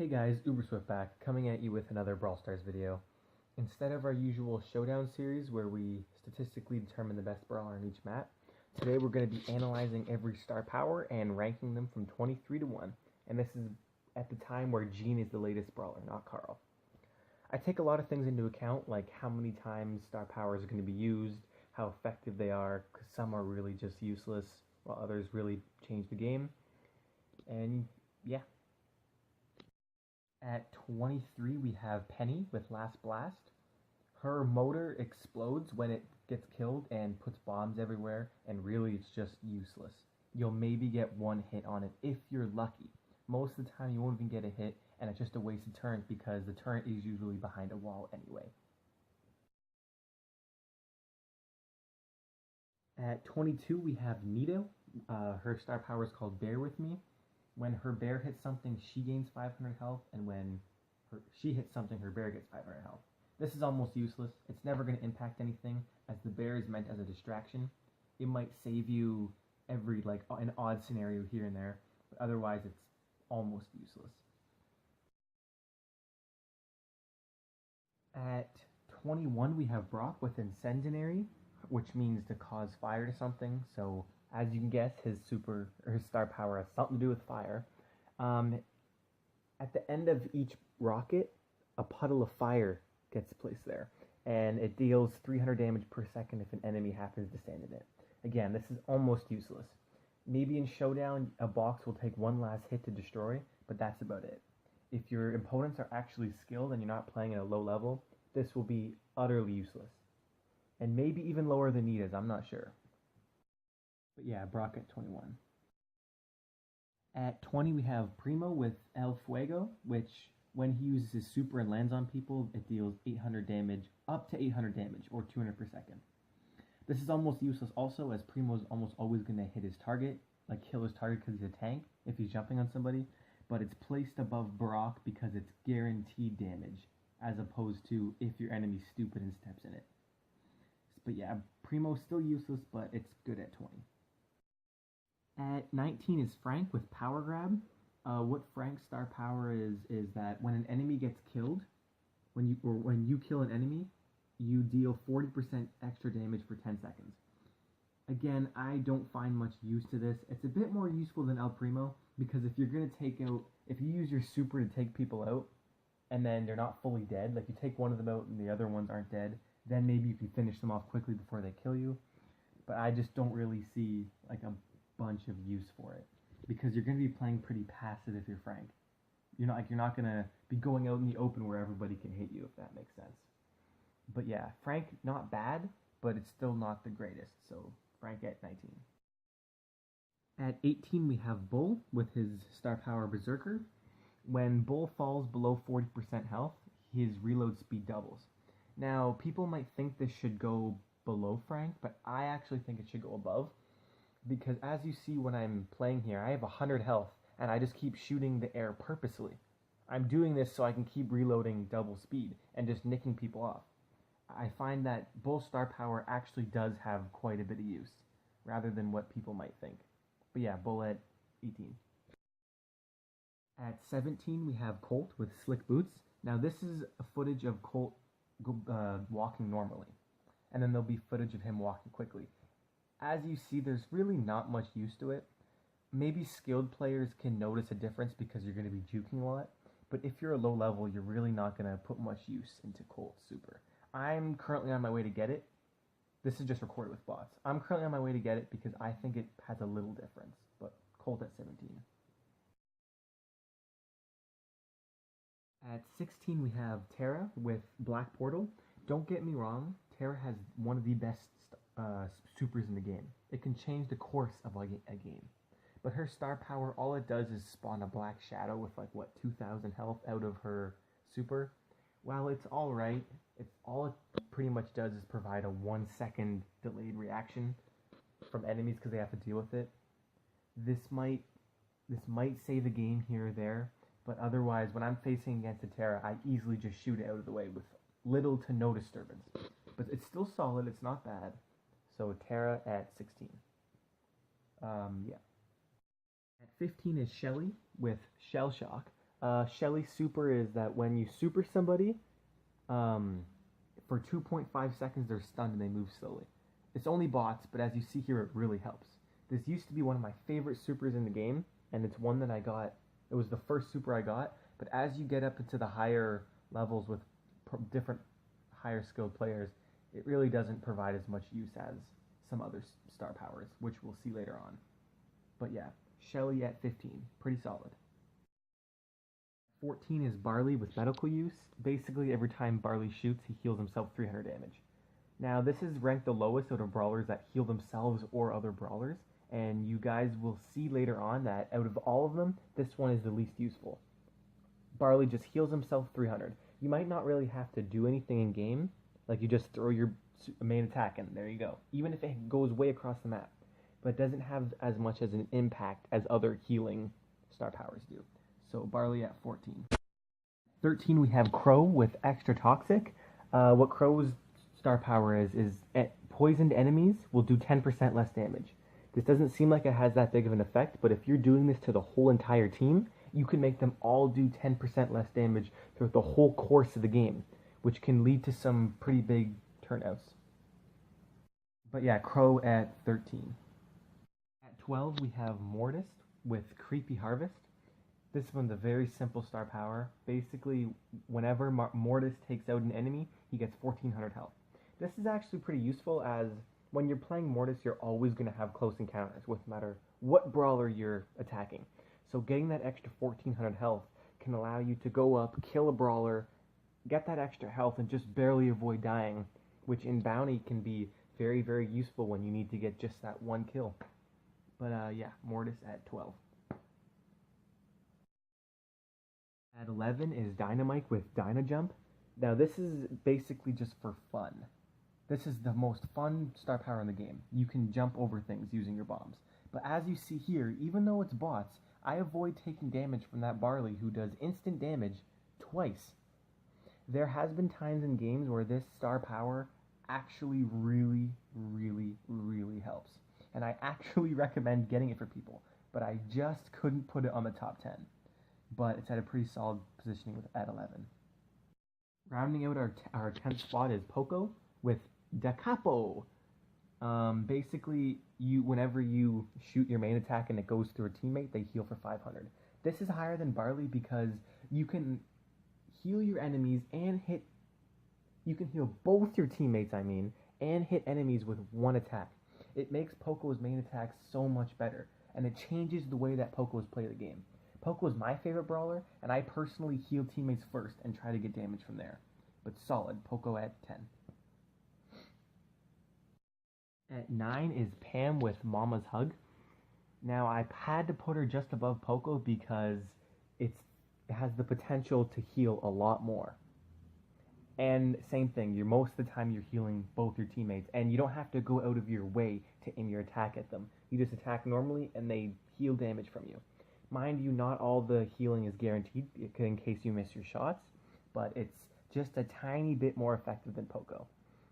Hey guys, UberSwift back, coming at you with another Brawl Stars video. Instead of our usual showdown series where we statistically determine the best brawler in each map, today we're going to be analyzing every star power and ranking them from 23 to 1. And this is at the time where Jean is the latest brawler, not Carl. I take a lot of things into account, like how many times star powers are going to be used, how effective they are, because some are really just useless, while others really change the game. And yeah. At 23, we have Penny with Last Blast. Her motor explodes when it gets killed and puts bombs everywhere, and really it's just useless. You'll maybe get one hit on it if you're lucky. Most of the time you won't even get a hit, and it's just a wasted turret because the turret is usually behind a wall anyway. At 22, we have Nita. Her star power is called Bear With Me. When her bear hits something, she gains 500 health, and when she hits something, her bear gets 500 health. This is almost useless. It's never going to impact anything, as the bear is meant as a distraction. It might save you every, an odd scenario here and there, but otherwise it's almost useless. At 21, we have Brock with Incendiary, which means to cause fire to something, so as you can guess, his star power has something to do with fire. At the end of each rocket, a puddle of fire gets placed there, and it deals 300 damage per second if an enemy happens to stand in it. Again, this is almost useless. Maybe in Showdown, a box will take one last hit to destroy, but that's about it. If your opponents are actually skilled and you're not playing at a low level, this will be utterly useless. And maybe even lower than Nita's, I'm not sure. But yeah, Brock at 21. At 20, we have Primo with El Fuego, which, when he uses his super and lands on people, it deals 800 damage, up to 800 damage, or 200 per second. This is almost useless also, as Primo is almost always going to hit his target, kill his target because he's a tank, if he's jumping on somebody, but it's placed above Brock because it's guaranteed damage, as opposed to if your enemy's stupid and steps in it. But yeah, Primo's still useless, but it's good at 20. At 19 is Frank with Power Grab. What Frank's star power is that when an enemy gets killed, when you kill an enemy, you deal 40% extra damage for 10 seconds. Again, I don't find much use to this. It's a bit more useful than El Primo, because if you're going to if you use your super to take people out, and then they're not fully dead, like you take one of them out and the other ones aren't dead, then maybe you can finish them off quickly before they kill you. But I just don't really see a bunch of use for it, because you're going to be playing pretty passive if you're Frank. You're not going to be going out in the open where everybody can hit you, if that makes sense. But yeah, Frank, not bad, but it's still not the greatest, so Frank at 19. At 18, we have Bull with his star power Berserker. When Bull falls below 40% health, his reload speed doubles. Now, people might think this should go below Frank, but I actually think it should go above, because as you see when I'm playing here, I have 100 health, and I just keep shooting the air purposely. I'm doing this so I can keep reloading double speed and just nicking people off. I find that Bull's star power actually does have quite a bit of use, rather than what people might think. But yeah, Bull at 18. At 17, we have Colt with Slick Boots. Now this is a footage of Colt walking normally, and then there'll be footage of him walking quickly. As you see, there's really not much use to it. Maybe skilled players can notice a difference because you're going to be juking a lot, but if you're a low level, you're really not going to put much use into Colt's super. I'm currently on my way to get it. This is just recorded with bots. I'm currently on my way to get it because I think it has a little difference, but Colt at 17. At 16, we have Tara with Black Portal. Don't get me wrong, Tara has one of the best supers in the game. It can change the course of a game. But her star power, all it does is spawn a black shadow with 2,000 health out of her super. While it's alright, all it pretty much does is provide a 1 second delayed reaction from enemies because they have to deal with it. This might save a game here or there, but otherwise, when I'm facing against a Tara, I easily just shoot it out of the way with little to no disturbance. But it's still solid, it's not bad. So Tara at 16. Yeah. At 15 is Shelly with Shell Shock. Shelly super is that when you super somebody, for 2.5 seconds they're stunned and they move slowly. It's only bots, but as you see here, it really helps. This used to be one of my favorite supers in the game, and it's one that I got. It was the first super I got, but as you get up into the higher levels with different higher skilled players, it really doesn't provide as much use as some other star powers, which we'll see later on. But yeah, Shelly at 15, pretty solid. 14 is Barley with medical use. Basically, every time Barley shoots, he heals himself 300 damage. Now, this is ranked the lowest out of brawlers that heal themselves or other brawlers, and you guys will see later on that out of all of them, this one is the least useful. Barley just heals himself 300. You might not really have to do anything in game, like you just throw your main attack and there you go, even if it goes way across the map, but it doesn't have as much as an impact as other healing star powers do. So Barley at 14. 13 we have Crow with extra toxic. What Crow's star power is poisoned enemies will do 10% less damage. This doesn't seem like it has that big of an effect, but if you're doing this to the whole entire team, you can make them all do 10% less damage throughout the whole course of the game, which can lead to some pretty big turnouts. But yeah, Crow at 13. At 12 we have Mortis with Creepy Harvest. This one's a very simple star power. Basically, whenever Mortis takes out an enemy, he gets 1400 health. This is actually pretty useful, as when you're playing Mortis, you're always going to have close encounters with no matter what brawler you're attacking. So getting that extra 1400 health can allow you to go up, kill a brawler, get that extra health, and just barely avoid dying, which in Bounty can be very, very useful when you need to get just that one kill. But yeah, Mortis at 12. At 11 is Dynamite with Dyna Jump. Now this is basically just for fun. This is the most fun star power in the game. You can jump over things using your bombs. But as you see here, even though it's bots, I avoid taking damage from that Barley who does instant damage twice. There has been times in games where this star power actually really, really, really helps. And I actually recommend getting it for people, but I just couldn't put it on the top 10. But it's at a pretty solid positioning at 11. Rounding out our 10th spot is Poco with Da Capo. Basically, whenever you shoot your main attack and it goes through a teammate, they heal for 500. This is higher than Barley because you can heal your enemies and you can heal both your teammates, and hit enemies with one attack. It makes Poco's main attack so much better, and it changes the way that Poco's play the game. Poco is my favorite brawler, and I personally heal teammates first and try to get damage from there. But solid, Poco at 10. At 9 is Pam with Mama's Hug. Now, I've had to put her just above Poco because it has the potential to heal a lot more. And same thing, most of the time you're healing both your teammates, and you don't have to go out of your way to aim your attack at them. You just attack normally, and they heal damage from you. Mind you, not all the healing is guaranteed in case you miss your shots, but it's just a tiny bit more effective than Poco.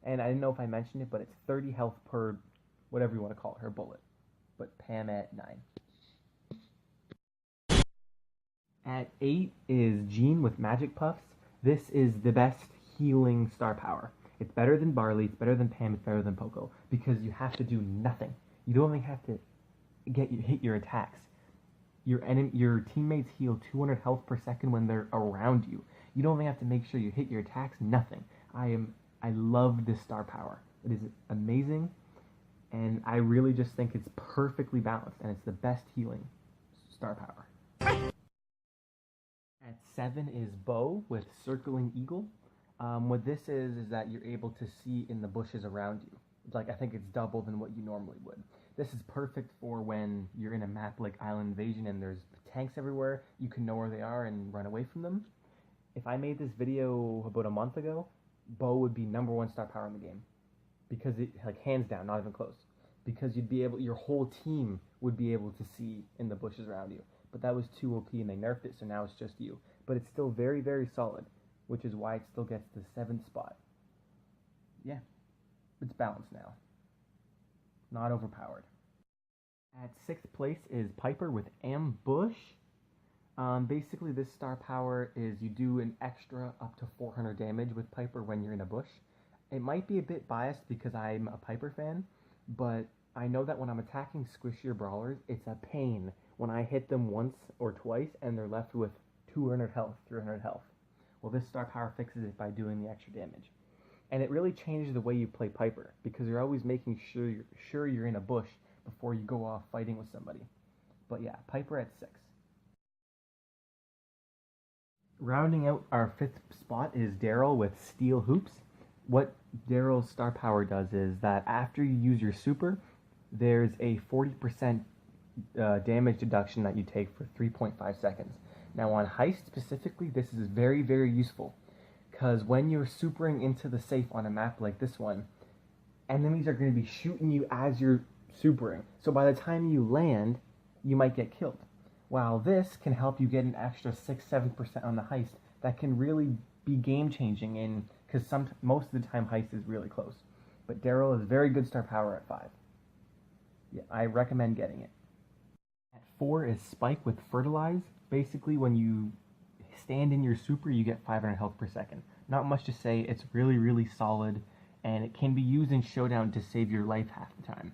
And I didn't know if I mentioned it, but it's 30 health per, whatever you want to call it, her bullet. But Pam at 9. At 8 is Jean with Magic Puffs. This is the best healing star power. It's better than Barley, it's better than Pam, it's better than Poco, because you have to do nothing. You don't even have to hit your attacks. Your teammates heal 200 health per second when they're around you. You don't even have to make sure you hit your attacks, nothing. I love this star power. It is amazing, and I really just think it's perfectly balanced, and it's the best healing star power. At 7 is Bo with Circling Eagle. What this is that you're able to see in the bushes around you. I think it's double than what you normally would. This is perfect for when you're in a map like Island Invasion and there's tanks everywhere. You can know where they are and run away from them. If I made this video about a month ago, Bo would be #1 star power in the game. Because hands down, not even close. Because your whole team would be able to see in the bushes around you. But that was too OP and they nerfed it, so now it's just you. But it's still very, very solid, which is why it still gets the 7th spot. Yeah, it's balanced now. Not overpowered. At 6th place is Piper with Ambush. Basically, this star power is you do an extra up to 400 damage with Piper when you're in a bush. It might be a bit biased because I'm a Piper fan, but I know that when I'm attacking squishier brawlers, it's a pain when I hit them once or twice and they're left with 200 health, 300 health. Well, this star power fixes it by doing the extra damage. And it really changes the way you play Piper because you're always making sure you're in a bush before you go off fighting with somebody. But yeah, Piper at 6. Rounding out our 5th spot is Daryl with Steel Hoops. What Daryl's star power does is that after you use your super, there's a 40% damage deduction that you take for 3.5 seconds. Now on Heist specifically, this is very, very useful because when you're supering into the safe on a map like this one, enemies are going to be shooting you as you're supering. So by the time you land, you might get killed. While this can help you get an extra 6-7% on the Heist, that can really be game-changing in because most of the time Heist is really close. But Daryl is very good star power at 5. Yeah, I recommend getting it. At 4 is Spike with Fertilize. Basically, when you stand in your super, you get 500 health per second. Not much to say, it's really, really solid, and it can be used in Showdown to save your life half the time.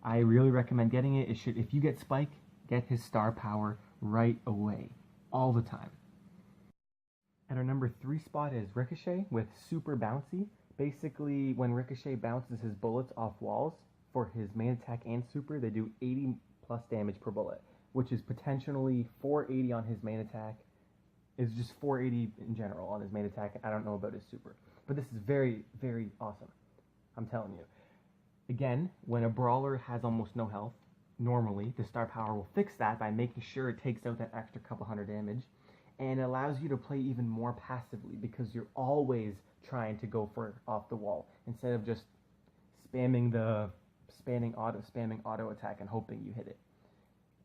I really recommend getting it. If you get Spike, get his star power right away, all the time. At our number 3 spot is Ricochet with Super Bouncy. Basically, when Ricochet bounces his bullets off walls for his main attack and super, they do 80 plus damage per bullet, which is potentially 480 on his main attack. It's just 480 in general on his main attack. I don't know about his super. But this is very, very awesome. I'm telling you. Again, when a brawler has almost no health, normally the star power will fix that by making sure it takes out that extra couple hundred damage, and it allows you to play even more passively because you're always trying to go for off the wall instead of just spamming auto attack and hoping you hit it.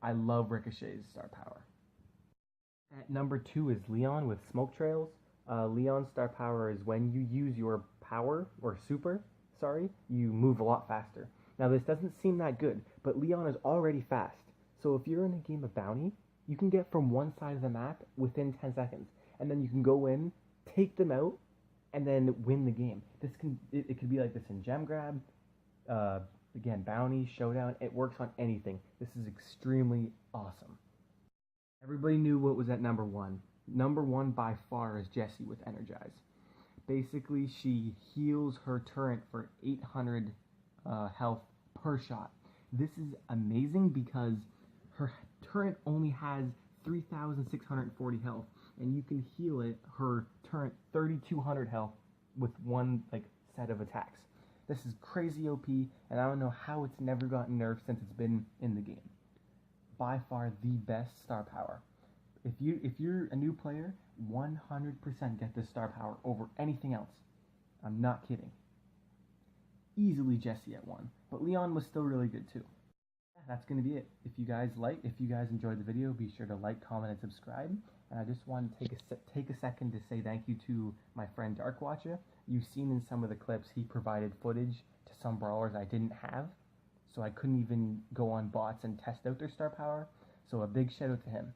I love Ricochet's star power. At number 2 is Leon with Smoke Trails. Leon's star power is when you use your power, or super, you move a lot faster. Now this doesn't seem that good, but Leon is already fast. So if you're in a game of bounty, you can get from one side of the map within 10 seconds. And then you can go in, take them out, and then win the game. It could be like this in Gem Grab, again, bounty, showdown. It works on anything. This is extremely awesome. Everybody knew what was at number 1. Number 1 by far is Jessie with Energize. Basically, she heals her turret for 800 health per shot. This is amazing because her turret only has 3,640 health, and you can heal her turret 3,200 health with one set of attacks. This is crazy OP, and I don't know how it's never gotten nerfed since it's been in the game. By far the best star power. If you're a new player, 100% get this star power over anything else. I'm not kidding. Easily Jessie at 1, but Leon was still really good too. That's going to be it. If you guys enjoyed the video, be sure to like, comment, and subscribe. And I just want to take a second to say thank you to my friend Darkwatcher. You've seen in some of the clips he provided footage to some brawlers I didn't have, so I couldn't even go on bots and test out their star power. So a big shout out to him.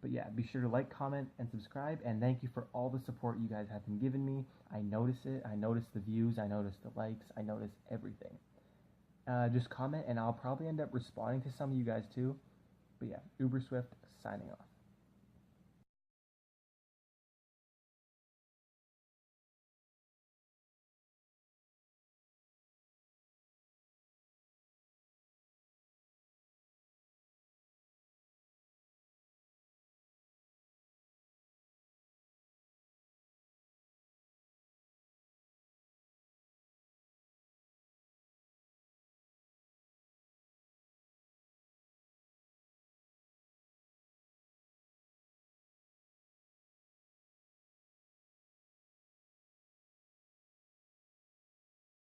But yeah, be sure to like, comment, and subscribe, and thank you for all the support you guys have been giving me. I notice it. I notice the views. I notice the likes. I notice everything. Just comment, and I'll probably end up responding to some of you guys too. But yeah, Uber Swift signing off.